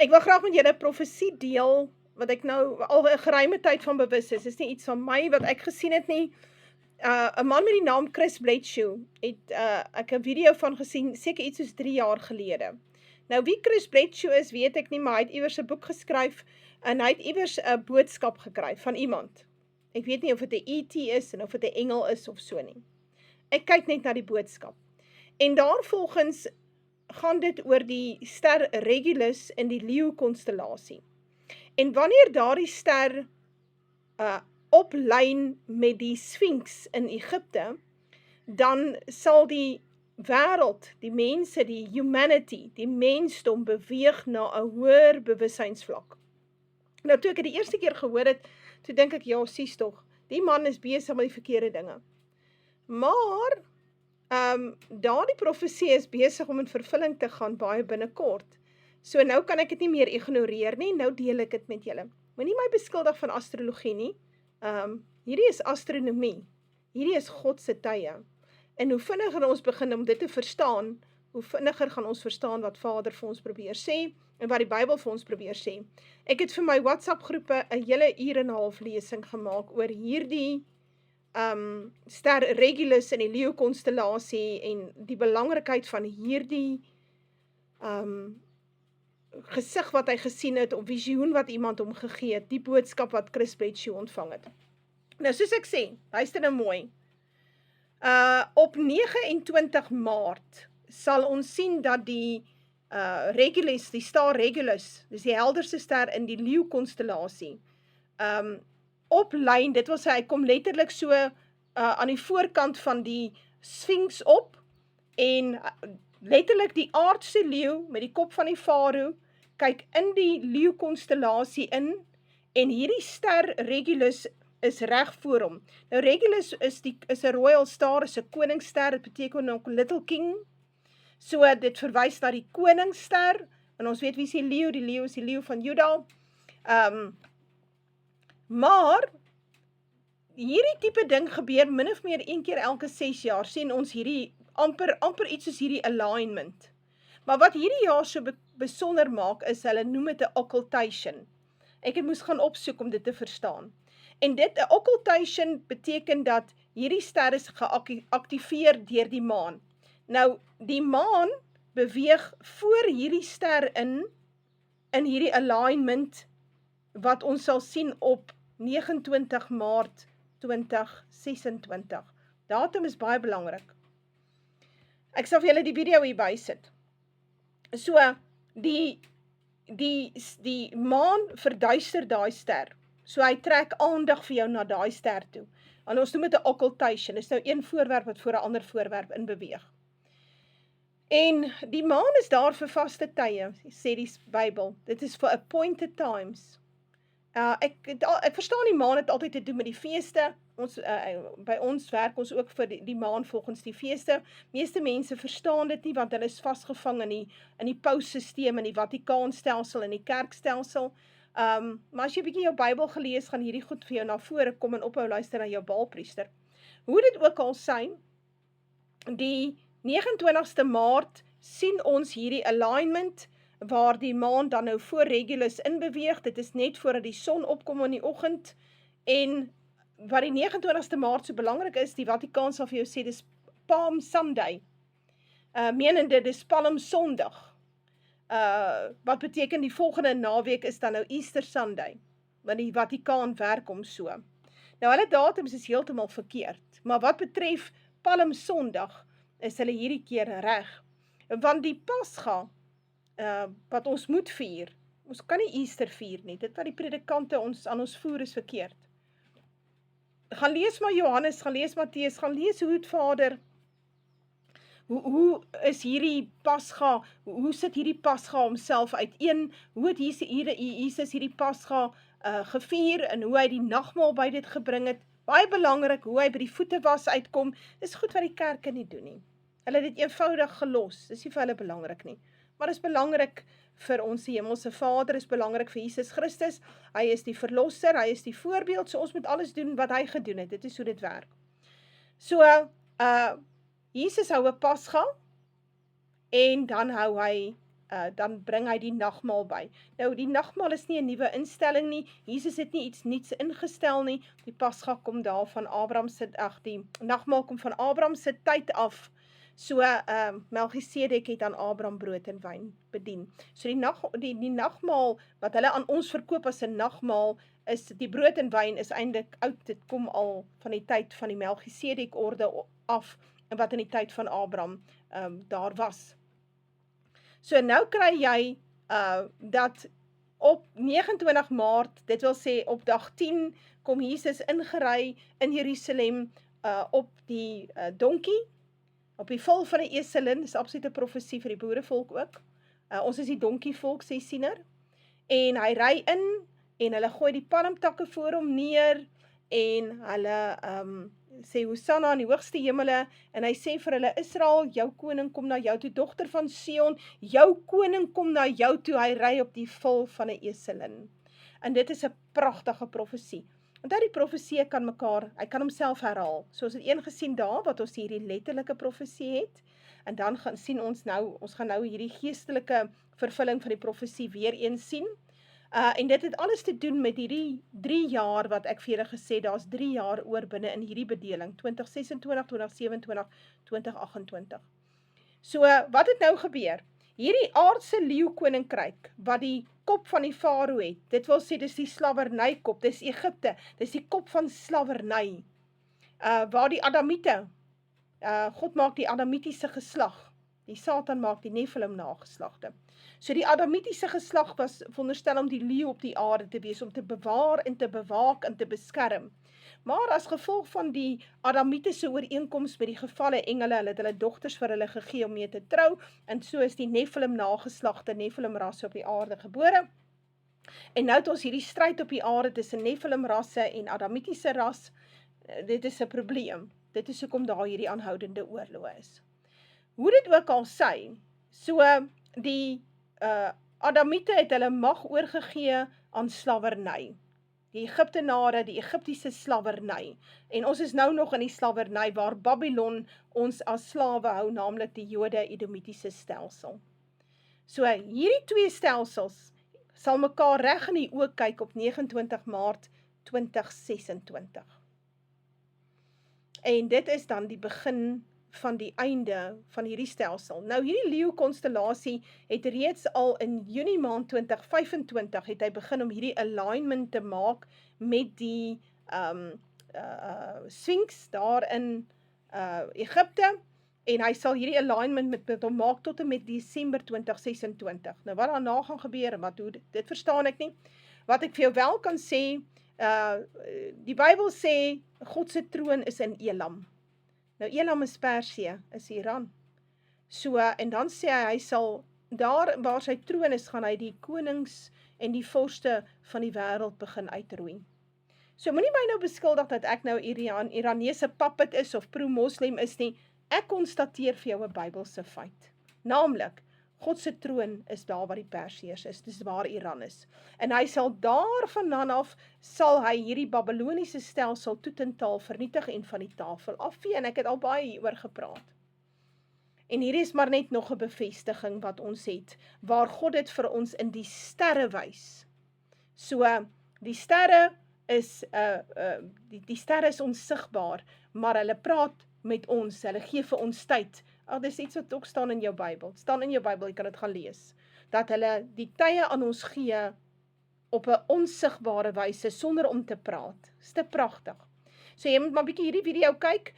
Ek wil graag met julle 'n profesie deel, wat ek nou al 'n geruime tyd van bewus is. Dis nie iets van my wat ek gesien het nie. 'n man met die naam Chris Bledsoe het ek 'n video van gesien, seker iets soos 3 jaar gelede. Nou wie Chris Bledsoe is, weet ek nie, maar hy het iewers 'n boek geskryf en hy het iewers 'n boodskap gekry van iemand. Ek weet nie of dit 'n ET is en of dit 'n engel is of so nie. Ek kyk net na die boodskap. En daarvolgens gaan dit oor die ster Regulus in die leeukonstellasie. En wanneer daardie ster oplyn met die Sphinx in Egipte, dan sal die wêreld, die mense, die humanity, die mensdom beweeg na 'n hoër bewussynsvlak. Nou toe ek dit die eerste keer gehoor het, toe dink ek, ja, sies tog, die man is besig met die verkeerde dinge. Maar daardie profesie is besig om in vervulling te gaan baie binnekort. So nou kan ek dit nie meer ignoreer nie, nou deel ek dit met julle. Moenie my beskuldig van astrologie nie. Hierdie is astronomie. Hierdie is God se tye. En hoe vinniger ons begin om dit te verstaan, hoe vinniger gaan ons verstaan wat Vader vir ons probeer sê en wat die Bybel vir ons probeer sê. Ek het vir my WhatsApp groepe 'n hele uur en 'n half lesing gemaak oor hierdie ster Regulus in die leeukonstellasie en die belangrikheid van hierdie gesig wat hy gesien het, of visioen wat iemand hom gegee het, die boodskap wat Chris Bledsoe ontvang het. Nou soos ek sê, luister nou mooi. Op 29 Maart sal ons sien dat die Regulus, die star Regulus, dis die helderste ster in die leeukonstellasie, oplyn, dit wil sê, hy kom letterlik so aan die voorkant van die Sphinx op, en letterlik die aardse leeu met die kop van die farao, kyk in die leeukonstellasie in, en hierdie ster Regulus is reg voor hom. Nou Regulus is 'n royal star, is 'n koningsster, dit beteken ook little king, so dit verwys na die koningsster, en ons weet wie is die leeu is die leeu van Juda. Maar hierdie tipe ding gebeur min of meer een keer elke 6 jaar, sien ons hierdie amper iets soos hierdie alignment. Maar wat hierdie jaar so besonder maak is, hulle noem dit 'n occultation. Ek het moes gaan opsoek om dit te verstaan. En dit, 'n occultation beteken dat hierdie ster is geaktiveer deur die maan. Nou, die maan beweeg voor hierdie ster in hierdie alignment, wat ons sal sien op 29 Maart 2026. Datum is baie belangrik. Ek sal vir julle die video hier bysit. So, die maan verduister daai ster. So hy trek aandag vir jou na daai ster toe. En ons noem dit 'n occultation. Dis nou een voorwerp wat voor 'n ander voorwerp in beweeg. En die maan is daar vir vaste tye, sê die Bybel. Dit is for appointed times. Ek verstaan die maan het altyd te doen met die feeste. By ons werk ons ook vir die maan volgens die feeste. Meeste mense verstaan dit nie, want hulle is vasgevang in die paussysteem, in die Vatikaanstelsel, in die kerkstelsel. Maar as jy 'n bietjie jou Bybel gelees, gaan hierdie goed vir jou na vore kom en ophou luister na jou Baalpriester. Hoe dit ook al sy, die 29ste Maart sien ons hierdie alignment, waar die maan dan nou voor Regulus inbeweeg. Dit is net voordat die son opkom in die oggend, en wat die 29ste Maart so belangrik is, die Vatikaan sal vir jou sê, dis Palm Sunday, menende dis Palm Sondag, wat beteken die volgende naweek is dan nou Easter Sunday, want die Vatikaan werk om so. Nou hulle datums is heeltemal verkeerd, maar wat betref Palm Sondag, is hulle hierdie keer reg, want die Pasga, wat ons moet vier, ons kan nie Easter vier nie, dit wat die predikante aan ons voer is verkeerd. Gaan lees maar Johannes, gaan lees Matteus, gaan lees hoe het Vader, hoe is hierdie Pasga, hoe sit hierdie Pasga homself uiteen, hoe het Jesus hierdie Pasga gevier, en hoe hy die nagmaal by dit gebring het, baie belangrik, hoe hy by die voete was uitkom, is goed wat die kerke nie doen nie. Hulle het dit eenvoudig gelos, dis nie vir hulle belangrik nie. Maar is belangrik vir ons hemelse Vader, is belangrik vir Jesus Christus, hy is die verlosser, hy is die voorbeeld, so ons moet alles doen wat hy gedoen het, dit is hoe dit werk. So, Jesus hou 'n Pasga, en dan hou hy dan bring hy die nagmaal by. Nou, die nagmaal is nie 'n nuwe instelling nie, Jesus het nie iets niets ingestel nie, die Pasga kom daar van die nagmaal kom van Abraham se tyd af, so Melchisedek het aan Abraham brood en wyn bedien. So die nagmaal, wat hulle aan ons verkoop as 'n nagmaal, is die brood en wyn is eintlik oud, dit kom al van die tyd van die Melchisedek orde af, en wat in die tyd van Abraham daar was. So nou kry jy dat op 29 Maart, dit wil sê op dag 10, kom Jesus ingery in Jerusalem op die donkie, op die vel van 'n eselin, dis absolute profesie vir die boerevolk ook. Ons is die donkievolk, sê Siener, en hy ry in, en hulle gooi die palmtakke voor hom neer, en hulle sê Hosanna in die hoogste hemele, en hy sê vir hulle, Israel, jou koning kom na jou toe, dogter van Sion, jou koning kom na jou toe, hy ry op die vel van 'n eselin. En dit is 'n pragtige profesie. Want die profesie hy kan homself herhaal. So ons het een gesien daar, wat ons hierdie letterlike profesie het, en dan ons gaan nou hierdie geestelike vervulling van die profesie weer eens sien. En dit het alles te doen met hierdie 3 jaar wat ek vir julle gesê, daar's 3 jaar oor binne in hierdie bedeling, 2026, 2027, 2028. So, wat het nou gebeur? Hierdie aardse leeuwkoninkryk, wat die kop van die farao het, dit wil sê, dis die slavernykop, dis Egipte, dis die kop van slawerny, waar die Adamiete, God maak die Adamitiese geslag, die Satan maak die Nephilim nageslagte. So die Adamitiese geslag was veronderstel om die leeu op die aarde te wees, om te bewaar en te bewaak en te beskerm. Maar as gevolg van die Adamitiese ooreenkoms met die gevalle engele, hulle het hulle dogters vir hulle gegee om mee te trou, en so is die Nephilim nageslagte, Nephilim rasse op die aarde gebore. En nou het ons hierdie stryd op die aarde tussen Nephilim rasse en Adamitiese ras, dit is 'n probleem. Dit is hoekom daar hierdie aanhoudende oorlog is. Hoe dit ook al sê, so die Adamiete het hulle mag oorgegee aan slawerny. Die Egiptenare, die Egiptiese slawerny. En ons is nou nog in die slawerny waar Babylon ons as slawe hou, naamlik die Jode-Edomitiese stelsel. So hierdie twee stelsels sal mekaar reg in die oë kyk op 29 Maart 2026. En dit is dan die begin van die einde van hierdie stelsel. Nou hierdie leeukonstellasie het reeds al in Junie maand 2025 het hy begin om hierdie alignment te maak met die Sphinx daar in Egipte, en hy sal hierdie alignment met hom maak tot en met Desember 2026. Nou wat daarna gaan gebeur, wat hoe dit verstaan ek nie. Wat ek vir jou wel kan sê, die Bybel sê God se troon is in Elam. Nou Elam is Persië, is Iran. So, en dan sê hy sal, daar waar sy troon is, gaan hy die konings en die vorste van die wêreld begin uitroei. So, moenie my nou beskuldig dat ek nou Iranese puppet is, of pro-moslem is nie, ek konstateer vir jou 'n Bybelse feit. Naamlik, God se troon is daar waar die Persiërs is, dis waar Iran is. En hy sal daar vandaan af, sal hy hierdie Babyloniese stelsel totaal vernietig en van die tafel afvee, en ek het al baie hieroor gepraat. En hier is maar net nog 'n bevestiging wat ons het, waar God dit vir ons in die sterre wys. So, die sterre is, die sterre is onsigbaar, maar hulle praat met ons, hulle gee vir ons tyd. Dis iets wat ook staan in jou Bybel. Het staan in jou Bybel, jy kan dit gaan lees. Dat hulle die tye aan ons gee op 'n onsigbare wyse sonder om te praat. Dis te pragtig. So jy moet maar bietjie hierdie video kyk.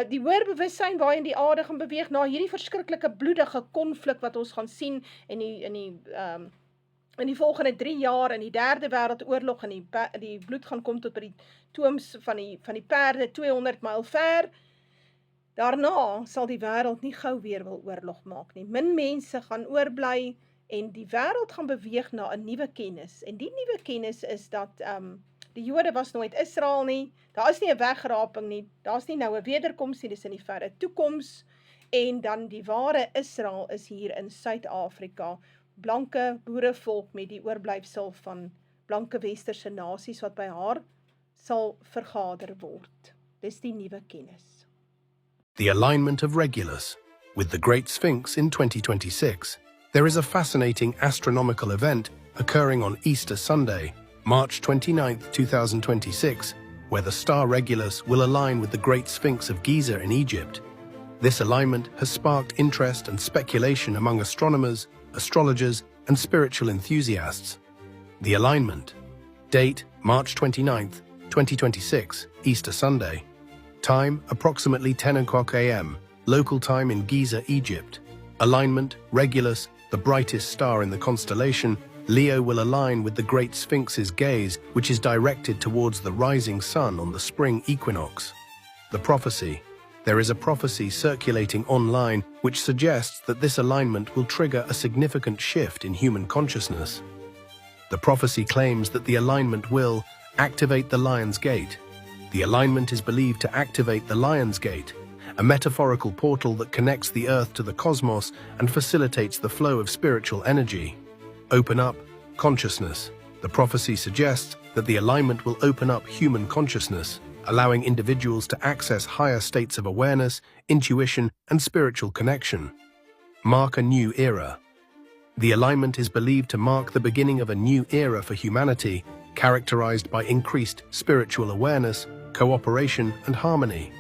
Die hoër bewussyn waarin die aarde gaan beweeg na hierdie verskriklike bloedige konflik wat ons gaan sien in die volgende 3 jaar in die derde wêreldoorlog, en die bloed gaan kom tot by die toons van die perde 200 myl ver. Daarna sal die wêreld nie gou weer wil oorlog maak nie. Min mense gaan oorbly en die wêreld gaan beweeg na 'n nuwe kennis. En die nuwe kennis is dat die Jode was nooit Israel nie. Daar is nie 'n wegraping nie. Daar's nie nou 'n wederkoms nie, dis in die verre toekoms. En dan die ware Israel is hier in Suid-Afrika. Blanke boerevolk met die oorblyfsel van blanke westerse nasies wat by haar sal vergader word. Dis die nuwe kennis. The alignment of Regulus with the Great Sphinx in 2026 There is a fascinating astronomical event occurring on Easter Sunday, March 29, 2026, where the star Regulus will align with the Great Sphinx of Giza in Egypt. This alignment has sparked interest and speculation among astronomers, astrologers, and spiritual enthusiasts. The alignment. Date, March 29, 2026, Easter Sunday. Time, approximately 10 o'clock a.m., local time in Giza, Egypt. Alignment, Regulus, the brightest star in the constellation, Leo will align with the Great Sphinx's gaze, which is directed towards the rising sun on the spring equinox. The prophecy. There is a prophecy circulating online which suggests that this alignment will trigger a significant shift in human consciousness. The prophecy claims that the alignment will activate the Lion's Gate. The alignment is believed to activate the Lion's Gate, a metaphorical portal that connects the Earth to the cosmos and facilitates the flow of spiritual energy. Open up consciousness. The prophecy suggests that the alignment will open up human consciousness, allowing individuals to access higher states of awareness, intuition, and spiritual connection. Mark a new era. The alignment is believed to mark the beginning of a new era for humanity, characterized by increased spiritual awareness, cooperation, and harmony.